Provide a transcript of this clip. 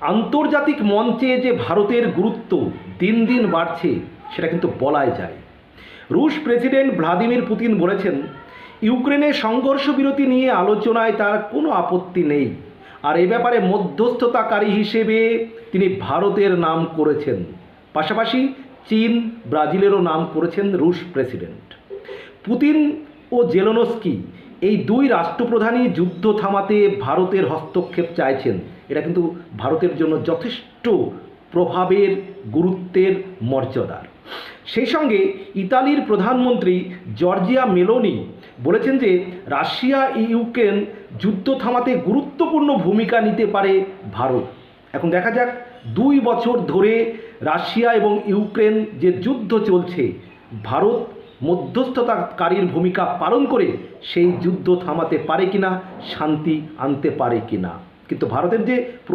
আন্তর্জাতিক মঞ্চে যে ভারতের গুরুত্ব দিন দিন বাড়ছে সেটা কিন্তু বলাই যায়। রুশ প্রেসিডেন্ট ভ্লাদিমির পুতিন বলেছেন, ইউক্রেনের সংঘর্ষ বিরতি নিয়ে আলোচনায় তার কোনো আপত্তি নেই, আর এ ব্যাপারে মধ্যস্থতাকারী হিসেবে তিনি ভারতের নাম করেছেন। পাশাপাশি চীন, ব্রাজিলেরও নাম করেছেন রুশ প্রেসিডেন্ট। পুতিন ও জেলেনস্কি এই দুই রাষ্ট্রপ্রধানই যুদ্ধ থামাতে ভারতের হস্তক্ষেপ চাইছেন। এটা কিন্তু ভারতের জন্য যথেষ্ট প্রভাবের, গুরুত্বের, মর্যাদার। সেই সঙ্গে ইতালির প্রধানমন্ত্রী জর্জিয়া মেলোনি বলেছেন যে রাশিয়া ইউক্রেন যুদ্ধ থামাতে গুরুত্বপূর্ণ ভূমিকা নিতে পারে ভারত। এখন দেখা যাক 2 বছর ধরে রাশিয়া এবং ইউক্রেন যে যুদ্ধ চলছে, ভারত মধ্যস্থতাকারীর ভূমিকা পালন করে সেই যুদ্ধ থামাতে পারে কিনা, শান্তি আনতে পারে কিনা। কিন্তু ভারতের যে